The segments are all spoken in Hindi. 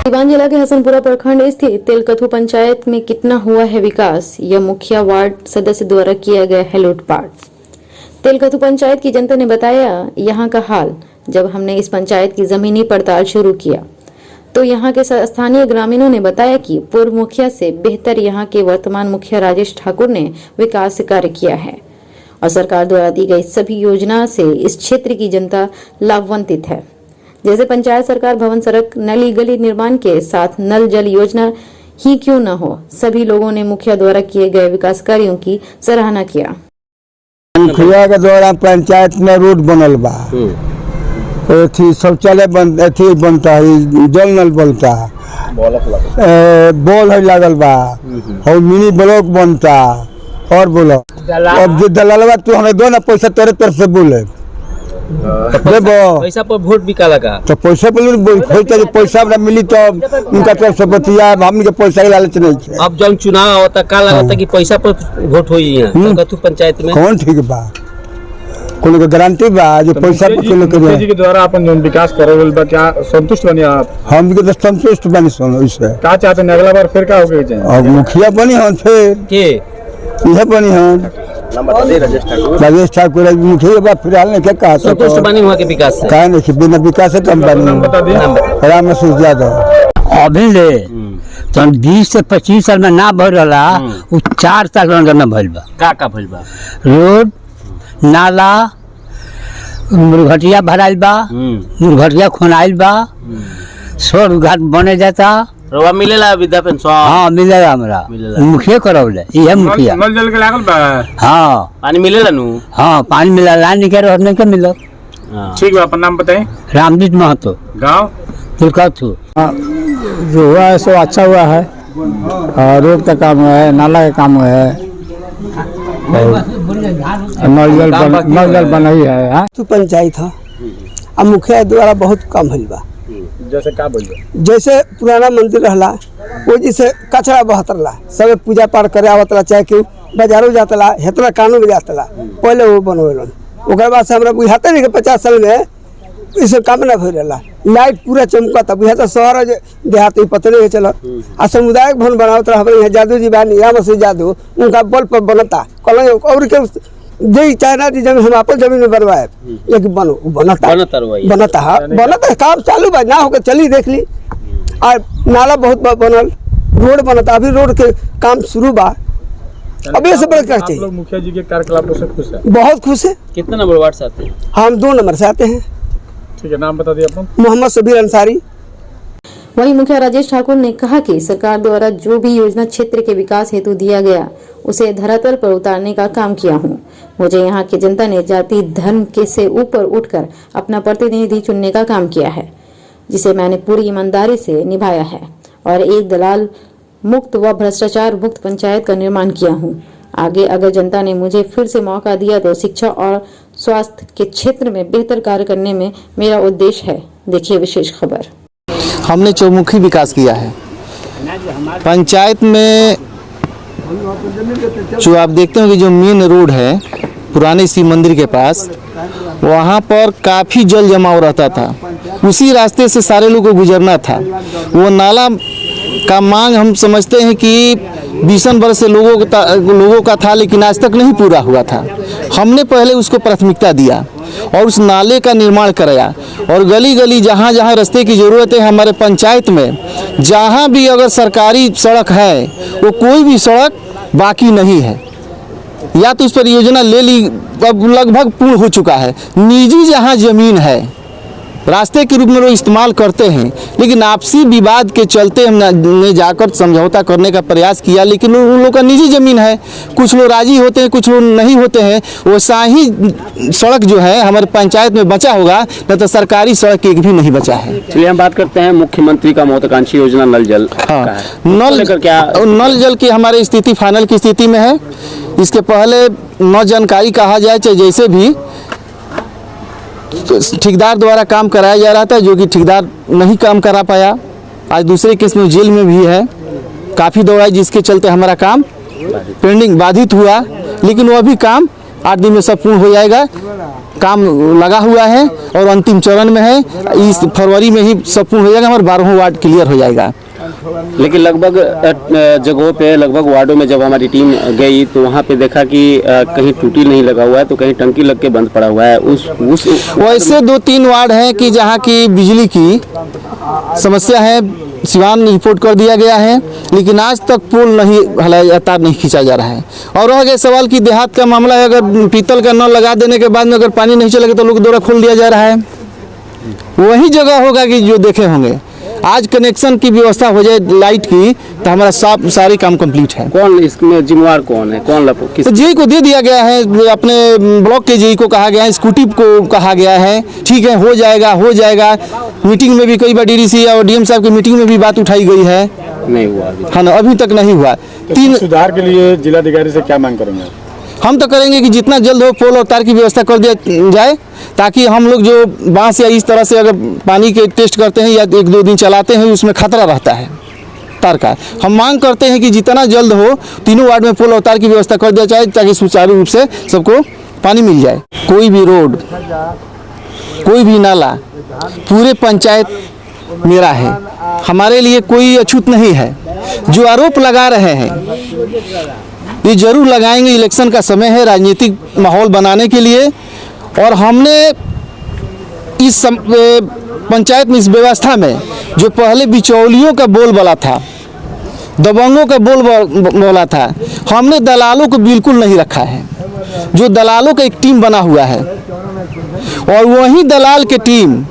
सीवान जिला के हसनपुरा प्रखंड स्थित तेलकथू पंचायत में कितना हुआ है विकास, यह मुखिया वार्ड सदस्य द्वारा किया गया है लूटपाट। तेलकथू पंचायत की जनता ने बताया यहां का हाल। जब हमने इस पंचायत की जमीनी पड़ताल शुरू किया तो यहां के स्थानीय ग्रामीणों ने बताया कि पूर्व मुखिया से बेहतर यहां के वर्तमान मुखिया राजेश ठाकुर ने विकास कार्य किया है और सरकार द्वारा दी गई सभी योजना से इस क्षेत्र की जनता लाभान्वित है। जैसे पंचायत सरकार भवन, सड़क, नली गली निर्माण के साथ नल जल योजना ही क्यों न हो, सभी लोगों ने मुखिया द्वारा किए गए विकास कार्यों की सराहना किया। मुखिया के द्वारा पंचायत में रोड बनल बा, शौचालय बनता है, जल नल बनता, बॉल है लागल बा और मिनी ब्लॉक बनता। और बोलो अब जो दलालवा तू हमें दो ना पैसा तेरे तरफ से बोले पैसा पर वोट भी काला का तो पैसा पर पैसा मिली तो उनका तरफ से बतिया, हमने के पैसा के लालच नहीं है। अब जब चुनाव होता का लगता कि पैसा पर वोट होई है तेलकथू पंचायत में कौन ठीक बा, कोनो के गारंटी बा जो पैसा पर मुखिया जी के द्वारा अपन जो विकास करल बा, क्या संतुष्ट बनी आप? हम के तो संतुष्ट बनी सुनो इससे का चाहते हैं अगला बार फिर का होगे चाहिए अब मुखिया बनी हम फिर के यह बनी हम राजेश ठाकुर मुखिया बा फिलहाल ने क्या कहा संतुष्ट बनी हुआ के विकास से काहे नहीं बिना विकास से कम बनी राम सुख यादव अभी ले तो 20 से 25 साल में ना भर रहा वो 4 साल में भइल बा। का भइल बा? रोड, नाला, मुर्घटिया भराइल बा, मुर्घटिया खोनाइल बा, सड़क घाट बने जाता। रवा मिलेला विद्या पेंशन? हाँ मिलेला, हमरा मुखिया करौले यह मुखिया। नल जल के लागल बा? हाँ पानी मिलेला नु? हाँ पानी मिला, लाइन निकल रहने के मिलो। ठीक है, अपन नाम बताएं। रामजीत महतो, गाँव तेलकथू। जो हुआ है सो अच्छा हुआ है, रोड का काम है, नाला का काम है, नल जल बनाई है। तो पंचायत है अब मुखिया द्वारा बहुत कम भइल बा। जैसे का बोलिए, जैसे पुराना मंदिर रहला वो जैसे कचरा बहत रहा, सब पूजा पाठ करे आवत रहा, चाहे कि बाजारों जातला हेतना कानून में जातला, पहले वो बनवेलन। ओकर बाद से हमरा बुझाते नहीं कि 50 साल में इसे काम ना भइल रहा, लाइट पूरा चमकता बुझाता शहर देहात पता नहीं चल। आ सामुदायिक भवन बनावत रहा हमारे जादू जी बानी राम से जादू, उनका बल पर बनता कल और के जे चाहना जी जमीन हम अपन जमीन में बनवाए लेकिन बनो बनता काम चालू बा ना होकर चली देख ली। और नाला बहुत बनल, रोड बनता, अभी रोड के काम शुरू बा। अभी से बड़ा क्या चाहिए? मुखिया जी के कार्यकलापों से खुश है? बहुत खुश है। कितना नंबर वार्ड से आते हैं? हम 2 नंबर से आते हैं। ठीक है, नाम बता दिए अपन। मोहम्मद सबीर अंसारी। वहीं मुखिया राजेश ठाकुर ने कहा कि सरकार द्वारा जो भी योजना क्षेत्र के विकास हेतु दिया गया उसे धरातल पर उतारने का काम किया हूं। मुझे यहां की जनता ने जाति धर्म के से ऊपर उठकर अपना प्रतिनिधि चुनने का काम किया है, जिसे मैंने पूरी ईमानदारी से निभाया है और एक दलाल मुक्त व भ्रष्टाचार मुक्त पंचायत का निर्माण किया हूं। आगे अगर जनता ने मुझे फिर से मौका दिया तो शिक्षा और स्वास्थ्य के क्षेत्र में बेहतर कार्य करने में मेरा उद्देश्य है। देखिए विशेष खबर। हमने चौमुखी विकास किया है पंचायत में। जो आप देखते हो कि जो मेन रोड है पुराने शिव मंदिर के पास, वहाँ पर काफ़ी जल जमाव रहता था, उसी रास्ते से सारे लोगों को गुजरना था। वो नाला का मांग हम समझते हैं कि 20 वर्ष से लोगों का था, लेकिन आज तक नहीं पूरा हुआ था। हमने पहले उसको प्राथमिकता दिया और उस नाले का निर्माण कराया और गली गली जहाँ जहाँ रास्ते की ज़रूरत है हमारे पंचायत में, जहाँ भी अगर सरकारी सड़क है वो कोई भी सड़क बाकी नहीं है, या तो उस पर योजना ले ली, अब लगभग पूर्ण हो चुका है। निजी जहाँ ज़मीन है रास्ते के रूप में लोग इस्तेमाल करते हैं, लेकिन आपसी विवाद के चलते हमने जाकर समझौता करने का प्रयास किया, लेकिन उन लोगों का निजी ज़मीन है, कुछ लोग राजी होते हैं, कुछ लोग नहीं होते हैं। वैसा ही सड़क जो है हमारे पंचायत में बचा होगा, न तो सरकारी सड़क एक भी नहीं बचा है। चलिए हम बात करते हैं मुख्यमंत्री का महत्वाकांक्षी योजना नल जल। हाँ, नल जल की हमारी स्थिति फाइनल की स्थिति में है। इसके पहले न जानकारी कहा जाए चाहे जैसे भी, ठेकेदार द्वारा काम कराया जा रहा था, जो कि ठेकेदार नहीं काम करा पाया। आज दूसरे केस में जेल में भी है, काफ़ी दौड़ाई, जिसके चलते हमारा काम पेंडिंग बाधित हुआ। लेकिन वह भी काम 8 दिन में सब पूर्ण हो जाएगा। काम लगा हुआ है और अंतिम चरण में है, इस फरवरी में ही सब पूर्ण हो जाएगा, हमारा 12वां वार्ड क्लियर हो जाएगा। लेकिन लगभग जगहों पे, लगभग वार्डों में जब हमारी टीम गई तो वहाँ पे देखा कि कहीं टूटी नहीं लगा हुआ है तो कहीं टंकी लग के बंद पड़ा हुआ है। उस वैसे 2-3 वार्ड हैं कि जहाँ की बिजली की समस्या है, सिवान रिपोर्ट कर दिया गया है, लेकिन आज तक पोल नहीं हलाया, तार नहीं खींचा जा रहा है। और रह गया सवाल कि देहात का मामला है, अगर पीतल का नल लगा देने के बाद में अगर पानी नहीं चलेगा तो लोग द्वारा खोल दिया जा रहा है। वही जगह होगा कि जो देखे होंगे। आज कनेक्शन की व्यवस्था हो जाए लाइट की तो हमारा सारे काम कंप्लीट है। कौन इसमें जिम्मेवार कौन है, कौन किस? तो जेई को दे दिया गया है, अपने ब्लॉक के जेई को कहा गया है, स्कूटी को कहा गया है, ठीक है हो जाएगा। मीटिंग में भी कई बार डीडीसी और डीएम साहब की मीटिंग में भी बात उठाई गई है, नहीं हुआ है ना, अभी तक नहीं हुआ। तीन सुधार के लिए जिलाधिकारी से क्या मांग करेंगे? हम तो करेंगे कि जितना जल्द हो पोल और तार की व्यवस्था कर दिया जाए, ताकि हम लोग जो बांस या इस तरह से अगर पानी के टेस्ट करते हैं या 1-2 दिन चलाते हैं उसमें खतरा रहता है तार का। हम मांग करते हैं कि जितना जल्द हो तीनों वार्ड में पोल और तार की व्यवस्था कर दिया जाए, ताकि सुचारू रूप से सबको पानी मिल जाए। कोई भी रोड, कोई भी नाला, पूरे पंचायत मेरा है, हमारे लिए कोई अछूत नहीं है। जो आरोप लगा रहे हैं ये जरूर लगाएंगे, इलेक्शन का समय है, राजनीतिक माहौल बनाने के लिए। और हमने इस पंचायत में, इस व्यवस्था में जो पहले बिचौलियों का बोलबाला था, दबंगों का बोलबाला था, हमने दलालों को बिल्कुल नहीं रखा है। जो दलालों का एक टीम बना हुआ है और वही दलाल के टीम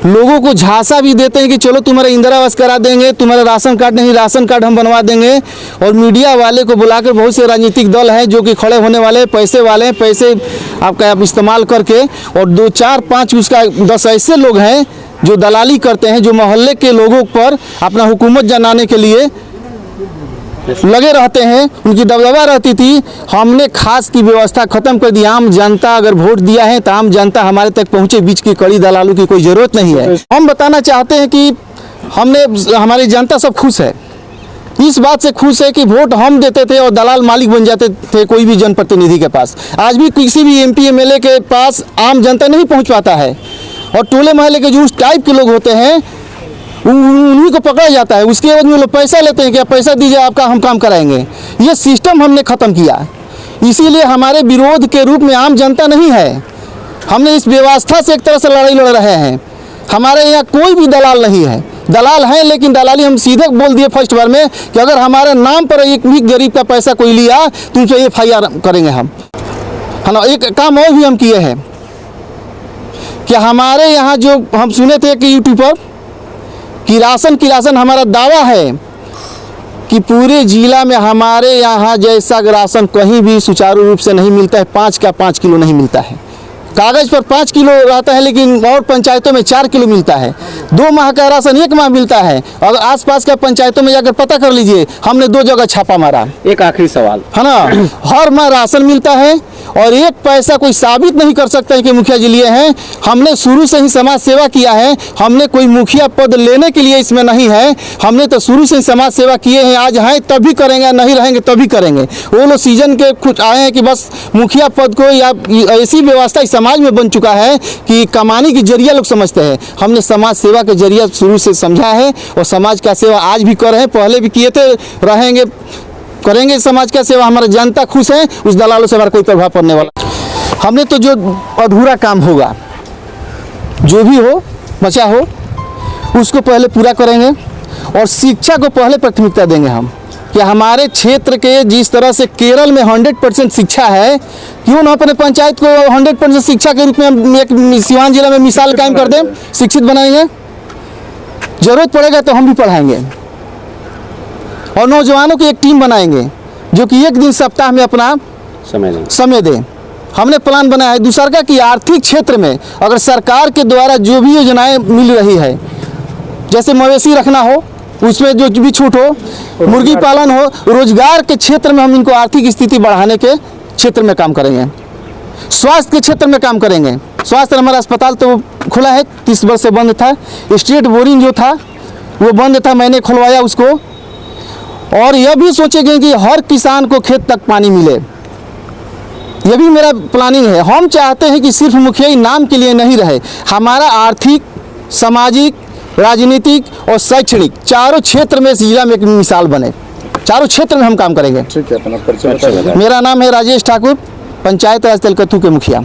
लोगों को झांसा भी देते हैं कि चलो तुम्हारा इंदिरा आवास करा देंगे, तुम्हारा राशन कार्ड नहीं, राशन कार्ड हम बनवा देंगे। और मीडिया वाले को बुलाकर बहुत से राजनीतिक दल हैं जो कि खड़े होने वाले, पैसे वाले हैं, पैसे आपका आप इस्तेमाल करके, और 2, 4, 5 उसका 10 ऐसे लोग हैं जो दलाली करते हैं, जो मोहल्ले के लोगों पर अपना हुकूमत जनाने के लिए लगे रहते हैं। उनकी दबदबा रहती थी। हमने खास की व्यवस्था खत्म कर दी। आम जनता अगर वोट दिया है तो आम जनता हमारे तक पहुंचे, बीच की कड़ी दलालों की कोई जरूरत नहीं है। हम बताना चाहते हैं कि हमारी जनता सब खुश है, इस बात से खुश है कि वोट हम देते थे और दलाल मालिक बन जाते थे कोई भी जनप्रतिनिधि के पास। आज भी किसी भी MP MLA के पास आम जनता नहीं पहुँच पाता है, और टोले मोहल्ले के जो उस टाइप के लोग होते हैं उन्हीं को पकड़ा जाता है। उसके बाद में लोग पैसा लेते हैं कि आप पैसा दीजिए, आपका हम काम कराएंगे। ये सिस्टम हमने ख़त्म किया। इसीलिए हमारे विरोध के रूप में आम जनता नहीं है, हमने इस व्यवस्था से एक तरह से लड़ाई लड़ रहे हैं। हमारे यहाँ कोई भी दलाल नहीं है, दलाल हैं लेकिन दलाली हम सीधे बोल दिए फर्स्ट बार में कि अगर हमारे नाम पर एक भी गरीब का पैसा कोई लिया तो उनसे FIR करेंगे हम, है ना। एक काम और भी हम किए हैं कि हमारे यहाँ जो हम सुने थे कि यूट्यूब पर कि राशन हमारा दावा है कि पूरे जिला में हमारे यहाँ जैसा राशन कहीं भी सुचारू रूप से नहीं मिलता है। 5 किलो नहीं मिलता है, कागज़ पर 5 किलो रहता है, लेकिन और पंचायतों में 4 किलो मिलता है। 2 माह का राशन 1 माह मिलता है। अगर आसपास के पंचायतों में जाकर पता कर लीजिए, हमने 2 जगह छापा मारा। एक आखिरी सवाल है ना, हर माह राशन मिलता है और 1 पैसा कोई साबित नहीं कर सकता है कि मुखिया जी लिए हैं। हमने शुरू से ही समाज सेवा किया है, हमने कोई मुखिया पद लेने के लिए इसमें नहीं है। हमने तो शुरू से ही समाज सेवा किए हैं, आज हैं तभी करेंगे, नहीं रहेंगे तभी करेंगे। वो लोग सीजन के कुछ आए हैं कि बस मुखिया पद को, या ऐसी व्यवस्था समाज में बन चुका है कि कमाने की जरिया लोग समझते हैं। हमने समाज सेवा के जरिया शुरू से समझा है और समाज का सेवा आज भी कर रहे हैं, पहले भी किए थे, रहेंगे, करेंगे समाज का सेवा। हमारा जनता खुश है, उस दलालों से हमारा कोई प्रभाव पड़ने वाला। हमने तो जो अधूरा काम होगा, जो भी हो बचा हो, उसको पहले पूरा करेंगे और शिक्षा को पहले प्राथमिकता देंगे हम। कि हमारे क्षेत्र के जिस तरह से केरल में 100% शिक्षा है, क्यों ना अपने पंचायत को 100% शिक्षा के रूप में हम एक सिवान जिला में मिसाल कायम कर दें, शिक्षित बनाएंगे। जरूरत पड़ेगा तो हम भी पढ़ाएंगे और नौजवानों की एक टीम बनाएंगे जो कि 1 दिन सप्ताह में अपना समय दें। हमने प्लान बनाया है। दूसरा कि आर्थिक क्षेत्र में अगर सरकार के द्वारा जो भी योजनाएं मिल रही है, जैसे मवेशी रखना हो उसमें जो भी छूट हो, मुर्गी पालन हो, रोजगार के क्षेत्र में हम इनको आर्थिक स्थिति बढ़ाने के क्षेत्र में काम करेंगे। स्वास्थ्य के क्षेत्र में काम करेंगे। स्वास्थ्य हमारा अस्पताल तो खुला है, 30 वर्ष से बंद था। स्ट्रीट बोरिंग जो था वो बंद था, मैंने खुलवाया उसको। और यह भी सोचेंगे कि हर किसान को खेत तक पानी मिले। ये भी मेरा प्लानिंग है। हम चाहते हैं कि सिर्फ मुखिया नाम के लिए नहीं रहे, हमारा आर्थिक, सामाजिक, राजनीतिक और शैक्षणिक चारों क्षेत्र में इस जिला में एक मिसाल बने। चारों क्षेत्र में हम काम करेंगे। ठीक है, अपना परिचय बताइए। मेरा नाम है राजेश ठाकुर, पंचायत राज तेलकथू के मुखिया।